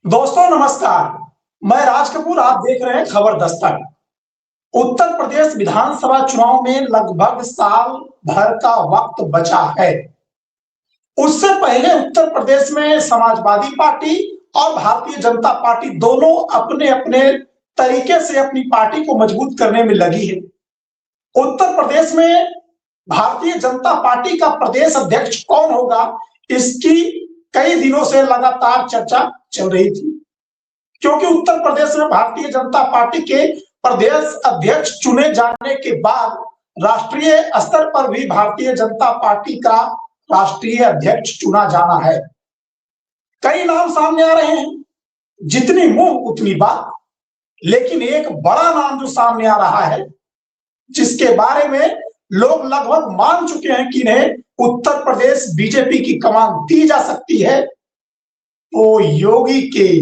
दोस्तों नमस्कार। मैं राज कपूर, आप देख रहे हैं खबर दस्तक। उत्तर प्रदेश विधानसभा चुनाव में लगभग साल भर का वक्त बचा है। उससे पहले उत्तर प्रदेश में समाजवादी पार्टी और भारतीय जनता पार्टी दोनों अपने अपने तरीके से अपनी पार्टी को मजबूत करने में लगी है। उत्तर प्रदेश में भारतीय जनता पार्टी का प्रदेश अध्यक्ष कौन होगा, इसकी कई दिनों से लगातार चर्चा चल रही थी, क्योंकि उत्तर प्रदेश में भारतीय जनता पार्टी के प्रदेश अध्यक्ष चुने जाने के बाद राष्ट्रीय स्तर पर भी भारतीय जनता पार्टी का राष्ट्रीय अध्यक्ष चुना जाना है। कई नाम सामने आ रहे हैं, जितनी मुंह उतनी बात। लेकिन एक बड़ा नाम जो सामने आ रहा है, जिसके बारे में लोग लगभग मान चुके हैं कि इन्हें उत्तर प्रदेश बीजेपी की कमान दी जा सकती है, वो योगी के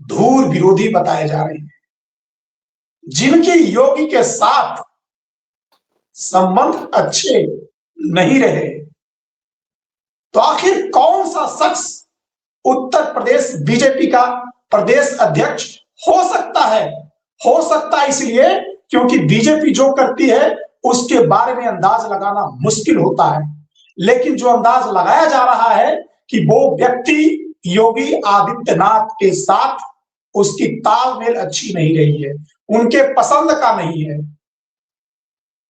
धूर विरोधी बताए जा रहे हैं, जिनके योगी के साथ संबंध अच्छे नहीं रहे। तो आखिर कौन सा शख्स उत्तर प्रदेश बीजेपी का प्रदेश अध्यक्ष हो सकता है? हो सकता है इसलिए क्योंकि बीजेपी जो करती है उसके बारे में अंदाज लगाना मुश्किल होता है। लेकिन जो अंदाज लगाया जा रहा है कि वो व्यक्ति योगी आदित्यनाथ के साथ उसकी तालमेल अच्छी नहीं रही है, उनके पसंद का नहीं है।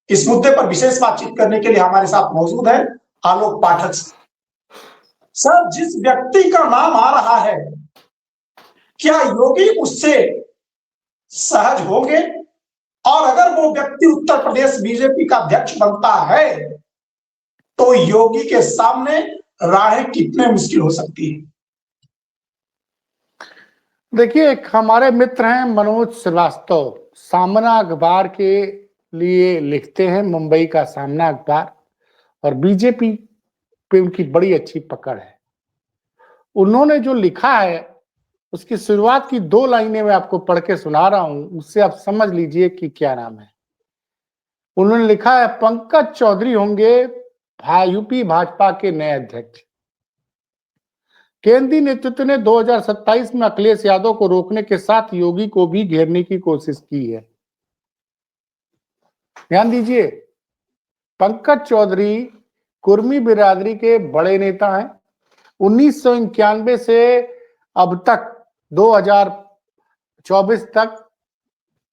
इस मुद्दे पर विशेष बातचीत करने के लिए हमारे साथ मौजूद है आलोक पाठक। सर, जिस व्यक्ति का नाम आ रहा है, क्या योगी उससे सहज होंगे? और अगर वो व्यक्ति उत्तर प्रदेश बीजेपी का अध्यक्ष बनता है तो योगी के सामने राहें कितने मुश्किल हो सकती है? देखिए, एक हमारे मित्र हैं मनोज श्रीवास्तव, सामना अखबार के लिए लिखते हैं, मुंबई का सामना अखबार, और बीजेपी पे उनकी बड़ी अच्छी पकड़ है। उन्होंने जो लिखा है उसकी शुरुआत की 2 लाइनें मैं आपको पढ़ के सुना रहा हूं, उससे आप समझ लीजिए कि क्या नाम है। उन्होंने लिखा है, पंकज चौधरी होंगे यूपी भाजपा के नए अध्यक्ष। केंद्रीय नेतृत्व ने 2027 में अखिलेश यादव को रोकने के साथ योगी को भी घेरने की कोशिश की है। ध्यान दीजिए, पंकज चौधरी कुर्मी बिरादरी के बड़े नेता हैं। 1991 से अब तक 2024 तक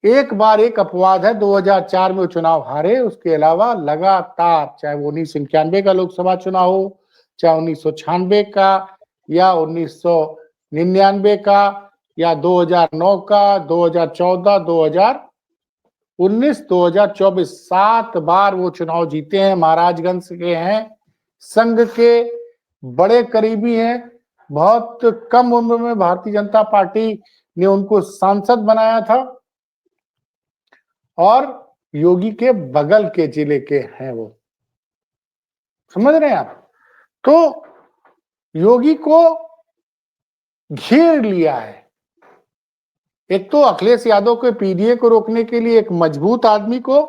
एक बार एक अपवाद है, 2004 में वो चुनाव हारे। उसके अलावा लगातार, चाहे वो 1991 का लोकसभा चुनाव हो, चाहे 1996 का या 1999 का या 2009 का, 2014, 2019, 2024, 7 बार वो चुनाव जीते हैं। महाराजगंज के हैं, संघ के बड़े करीबी हैं। बहुत कम उम्र में भारतीय जनता पार्टी ने उनको सांसद बनाया था और योगी के बगल के जिले के हैं वो। समझ रहे हैं आप? तो योगी को घेर लिया है। एक तो अखिलेश यादव के पीडीए को रोकने के लिए एक मजबूत आदमी को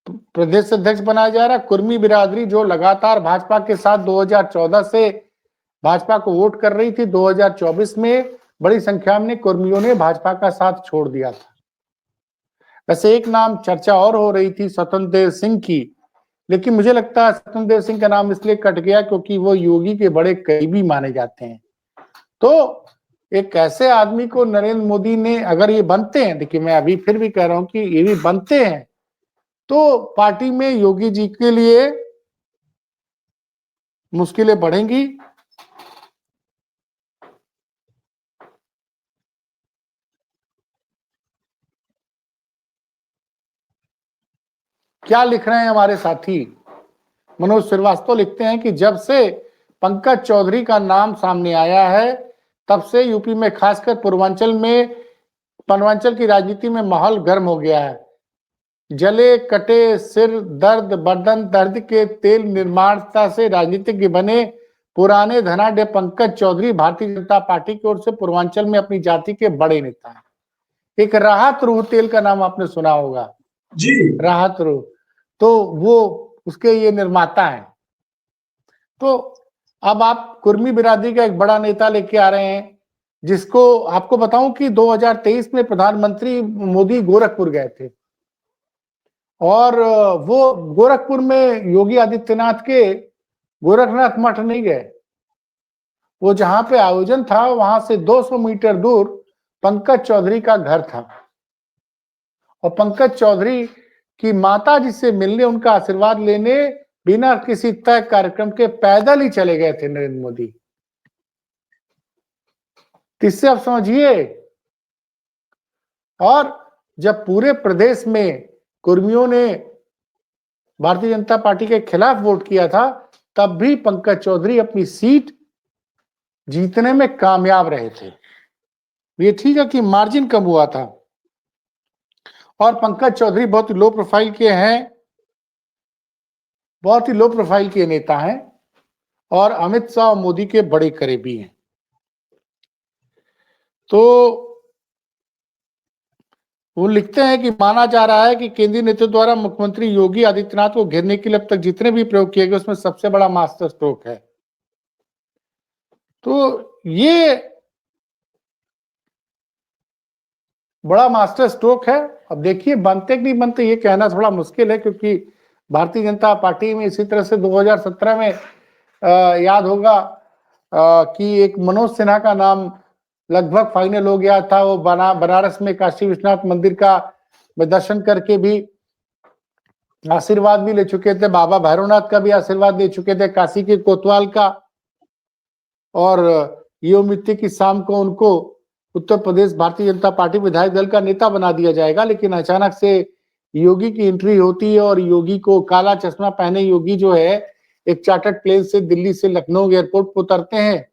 प्रदेश अध्यक्ष बनाया जा रहा है। कुर्मी बिरादरी जो लगातार भाजपा के साथ 2014 से भाजपा को वोट कर रही थी, 2024 में बड़ी संख्या में कुर्मियों ने भाजपा का साथ छोड़ दिया था। वैसे एक नाम चर्चा और हो रही थी स्वतंत्र देव सिंह की, लेकिन मुझे लगता है स्वतंत्र देव सिंह का नाम इसलिए कट गया क्योंकि वो योगी के बड़े करीबी माने जाते हैं। तो एक ऐसे आदमी को नरेंद्र मोदी ने, अगर ये बनते हैं, देखिए मैं अभी फिर भी कह रहा हूं कि ये भी बनते हैं, तो पार्टी में योगी जी के लिए मुश्किलें बढ़ेंगी। क्या लिख रहे हैं हमारे साथी मनोज श्रीवास्तव? लिखते हैं कि जब से पंकज चौधरी का नाम सामने आया है, तब से यूपी में, खासकर पूर्वांचल की राजनीति में माहौल गर्म हो गया है। जले कटे सिर दर्द, बदन दर्द के तेल निर्माणता से राजनीतिज्ञ बने पुराने धनाढ़ पंकज चौधरी भारतीय जनता पार्टी की ओर से पूर्वांचल में अपनी जाति के बड़े नेता हैं। एक राहत रूह तेल का नाम आपने सुना होगा जी, राहत रूह, तो वो उसके ये निर्माता हैं। तो अब आप कुर्मी बिरादरी का एक बड़ा नेता लेके आ रहे हैं जिसको आपको बताऊं कि 2023 में प्रधानमंत्री मोदी गोरखपुर गए थे और वो गोरखपुर में योगी आदित्यनाथ के गोरखनाथ मठ नहीं गए। वो जहां पे आयोजन था वहां से 200 मीटर दूर पंकज चौधरी का घर था और पंकज चौधरी की माता जी से मिलने, उनका आशीर्वाद लेने बिना किसी तय कार्यक्रम के पैदल ही चले गए थे नरेंद्र मोदी। इससे आप समझिए। और जब पूरे प्रदेश में कुर्मियों ने भारतीय जनता पार्टी के खिलाफ वोट किया था, तब भी पंकज चौधरी अपनी सीट जीतने में कामयाब रहे थे। ये ठीक है कि मार्जिन कम हुआ था और पंकज चौधरी बहुत ही लो प्रोफाइल के हैं, बहुत ही लो प्रोफाइल के नेता हैं और अमित शाह और मोदी के बड़े करीबी हैं। तो वो लिखते हैं कि माना जा रहा है कि केंद्रीय नेतृत्व द्वारा मुख्यमंत्री योगी आदित्यनाथ को घेरने के लिए अब तक जितने भी प्रयोग किए गए उसमें सबसे बड़ा मास्टर स्ट्रोक है। तो ये बड़ा मास्टर स्ट्रोक है। अब देखिए बनते कि नहीं बनते ये कहना थोड़ा मुश्किल है, क्योंकि भारतीय जनता पार्टी में इसी तरह से 2017 में याद होगा कि एक मनोज सिन्हा का नाम लगभग फाइनल हो गया था। वो बनारस में काशी विश्वनाथ मंदिर का दर्शन करके भी आशीर्वाद भी ले चुके थे, बाबा भैरवनाथ का भी आशीर्वाद ले चुके थे, काशी के कोतवाल का, और ये उम्मीद थी कि शाम को उनको उत्तर प्रदेश भारतीय जनता पार्टी विधायक दल का नेता बना दिया जाएगा। लेकिन अचानक से योगी की एंट्री होती है और योगी को काला चश्मा पहने योगी जो है एक चार्टर्ड प्लेन से दिल्ली से लखनऊ एयरपोर्ट पर उतरते हैं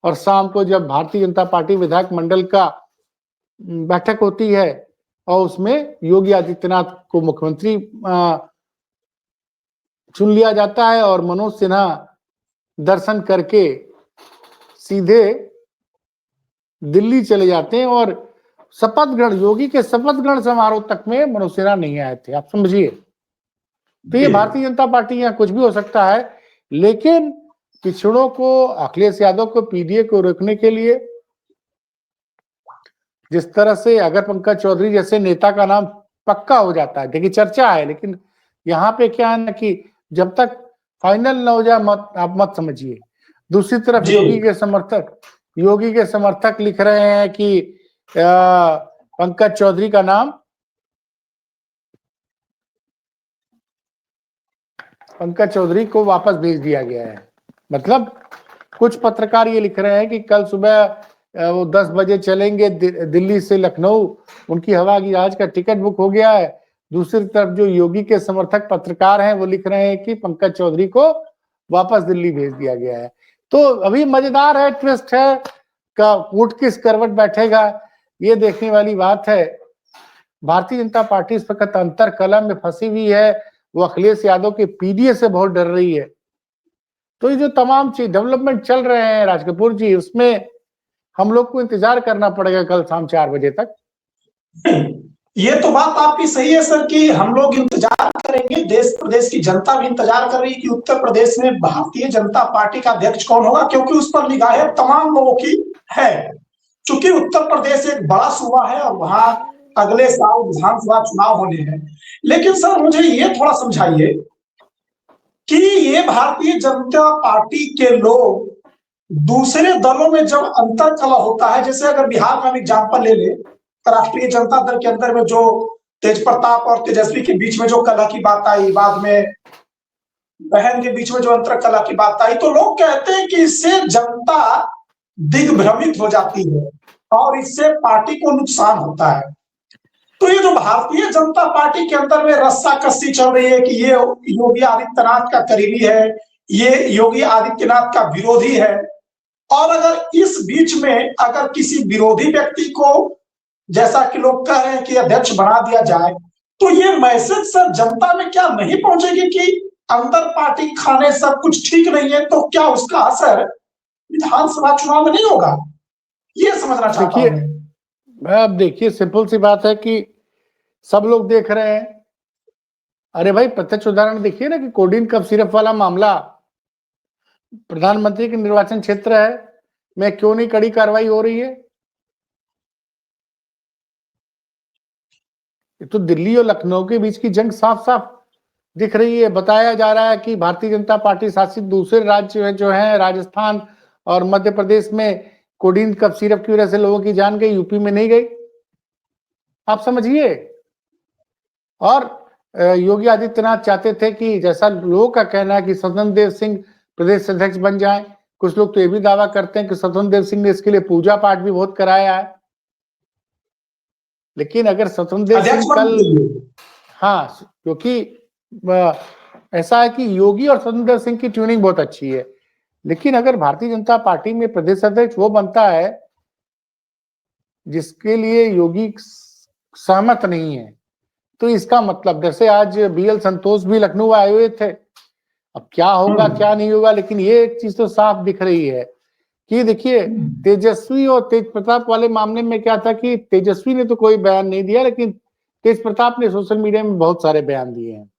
और शाम को जब भारतीय जनता पार्टी विधायक मंडल का बैठक होती है और उसमें योगी आदित्यनाथ को मुख्यमंत्री चुन लिया जाता है और मनोज सिन्हा दर्शन करके सीधे दिल्ली चले जाते हैं और शपथ ग्रहण, योगी के शपथ ग्रहण समारोह तक में मनोज सिन्हा नहीं आए थे। आप समझिए। तो ये भारतीय जनता पार्टी यहाँ कुछ भी हो सकता है, लेकिन पिछड़ों को, अखिलेश यादव को, पीडीए को रोकने के लिए जिस तरह से अगर पंकज चौधरी जैसे नेता का नाम पक्का हो जाता है, देखिए चर्चा है, लेकिन यहाँ पे क्या है ना कि जब तक फाइनल ना हो जाए आप मत समझिए। दूसरी तरफ योगी के समर्थक लिख रहे हैं कि पंकज चौधरी का नाम, पंकज चौधरी को वापस भेज दिया गया है। मतलब कुछ पत्रकार ये लिख रहे हैं कि कल सुबह वो 10 बजे चलेंगे दिल्ली से लखनऊ, उनकी हवाई जहाज का टिकट बुक हो गया है। दूसरी तरफ जो योगी के समर्थक पत्रकार हैं वो लिख रहे हैं कि पंकज चौधरी को वापस दिल्ली भेज दिया गया है। तो अभी मजेदार है, ट्विस्ट है, का ऊंट किस करवट बैठेगा ये देखने वाली बात है। भारतीय जनता पार्टी इस वक्त अंतर कलम में फंसी हुई है, वो अखिलेश यादव के पीडीए से बहुत डर रही है। तो ये जो तमाम चीज डेवलपमेंट चल रहे हैं राज कपूर जी, उसमें हम लोग को इंतजार करना पड़ेगा कल शाम 4 बजे तक। ये तो बात आपकी सही है सर कि हम लोग इंतजार करेंगे, देश प्रदेश की जनता भी इंतजार कर रही है कि उत्तर प्रदेश में भारतीय जनता पार्टी का अध्यक्ष कौन होगा, क्योंकि उस पर निगाहें तमाम लोगों की है। चूंकि उत्तर प्रदेश एक बड़ा सूबा है और वहां अगले साल विधानसभा चुनाव होने हैं। लेकिन सर मुझे ये थोड़ा समझाइए कि ये भारतीय जनता पार्टी के लोग दूसरे दलों में जब अंतर कलह होता है, जैसे अगर बिहार का एग्जाम्पल ले ले, राष्ट्रीय जनता दल के अंदर में जो तेज प्रताप और तेजस्वी के बीच में जो कलह की बात आई, बाद में बहन के बीच में जो अंतर कलह की बात आई, तो लोग कहते हैं कि इससे जनता दिग्भ्रमित हो जाती है और इससे पार्टी को नुकसान होता है। तो ये जो भारतीय जनता पार्टी के अंदर में रस्साकसी चल रही है कि ये योगी आदित्यनाथ का करीबी है, ये योगी आदित्यनाथ का विरोधी है, और अगर इस बीच में अगर किसी विरोधी व्यक्ति को, जैसा कि लोग कह रहे हैं कि अध्यक्ष बना दिया जाए, तो ये मैसेज सर जनता में क्या नहीं पहुंचेगी कि अंदर पार्टी खाने सब कुछ ठीक नहीं है, तो क्या उसका असर विधानसभा चुनाव में नहीं होगा? ये समझना चाहता हूं। अब देखिए सिंपल सी बात है कि सब लोग देख रहे हैं। अरे भाई प्रत्यक्ष उदाहरण देखिए ना कि कोडिन कफ सिरप वाला मामला, प्रधानमंत्री के निर्वाचन क्षेत्र है, में क्यों नहीं कड़ी कार्रवाई हो रही है? ये तो दिल्ली और लखनऊ के बीच की जंग साफ साफ दिख रही है। बताया जा रहा है कि भारतीय जनता पार्टी शासित दूसरे राज्य जो है राजस्थान और मध्य प्रदेश में कोडीन कफ सिरप की वजह से लोगों की जान गई, यूपी में नहीं गई। आप समझिए। और योगी आदित्यनाथ चाहते थे कि जैसा लोगों का कहना है कि स्वतंत्र देव सिंह प्रदेश अध्यक्ष बन जाएं। कुछ लोग तो ये भी दावा करते हैं कि स्वतंत्र देव सिंह ने इसके लिए पूजा पाठ भी बहुत कराया है। लेकिन अगर स्वतंत्र देव सिंह कल, हाँ, क्योंकि ऐसा है कि योगी और स्वतंत्र देव सिंह की ट्यूनिंग बहुत अच्छी है, लेकिन अगर भारतीय जनता पार्टी में प्रदेश अध्यक्ष वो बनता है जिसके लिए योगी सहमत नहीं है, तो इसका मतलब जैसे आज बीएल संतोष भी लखनऊ आए हुए थे। अब क्या होगा क्या नहीं होगा, लेकिन ये एक चीज तो साफ दिख रही है कि देखिए तेजस्वी और तेज प्रताप वाले मामले में क्या था कि तेजस्वी ने तो कोई बयान नहीं दिया, लेकिन तेज प्रताप ने सोशल मीडिया में बहुत सारे बयान दिए हैं।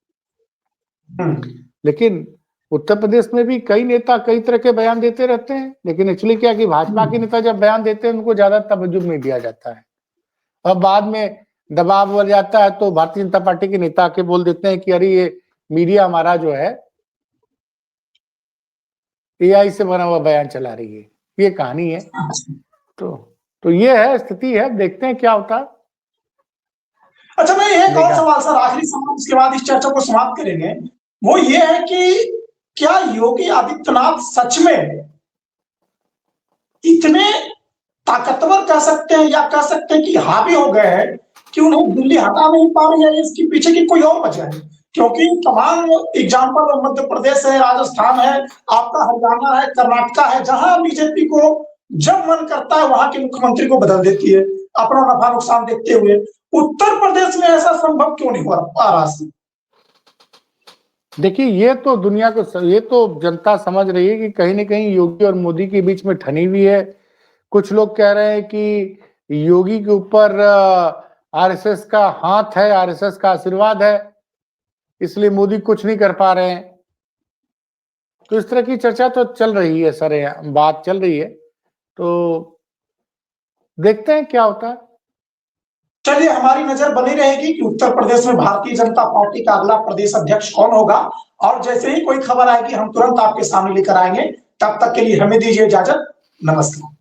लेकिन उत्तर प्रदेश में भी कई नेता कई तरह के बयान देते रहते हैं, लेकिन एक्चुअली क्या कि भाजपा के नेता जब बयान देते हैं उनको ज्यादा तवज्जो नहीं दिया जाता है। अब बाद में दबाव बढ़ जाता है तो भारतीय जनता पार्टी के नेता आके बोल देते हैं कि अरे ये मीडिया हमारा जो है एआई से बना हुआ बयान चला रही है। ये कहानी है। तो ये है स्थिति है, देखते हैं क्या होता है। अच्छा, मैं एक और सवाल सर, आखिरी सवाल, इसके बाद इस चर्चा को समाप्त करेंगे। वो ये है कि क्या योगी आदित्यनाथ सच में इतने ताकतवर कह सकते हैं या कह सकते हैं कि हावी हो गए हैं कि उन्हें दिल्ली हटा नहीं पा रही है? इसके पीछे की कोई और वजह है? क्योंकि तमाम एग्जाम्पल मध्य प्रदेश है, राजस्थान है, आपका हरियाणा है, कर्नाटका है, जहां बीजेपी को जब मन करता है वहां के मुख्यमंत्री को बदल देती है अपना नफा नुकसान देखते हुए। उत्तर प्रदेश में ऐसा संभव क्यों नहीं हो पा रहा? देखिए, ये तो दुनिया को, ये तो जनता समझ रही है कि कहीं ना कहीं योगी और मोदी के बीच में ठनी हुई है। कुछ लोग कह रहे हैं कि योगी के ऊपर आरएसएस का हाथ है, आरएसएस का आशीर्वाद है, इसलिए मोदी कुछ नहीं कर पा रहे हैं। तो इस तरह की चर्चा तो चल रही है सर, बात चल रही है, तो देखते हैं क्या होता है। चलिए, हमारी नजर बनी रहेगी कि उत्तर प्रदेश में भारतीय जनता पार्टी का अगला प्रदेश अध्यक्ष कौन होगा, और जैसे ही कोई खबर आएगी हम तुरंत आपके सामने लेकर आएंगे। तब तक के लिए हमें दीजिए इजाजत। नमस्कार।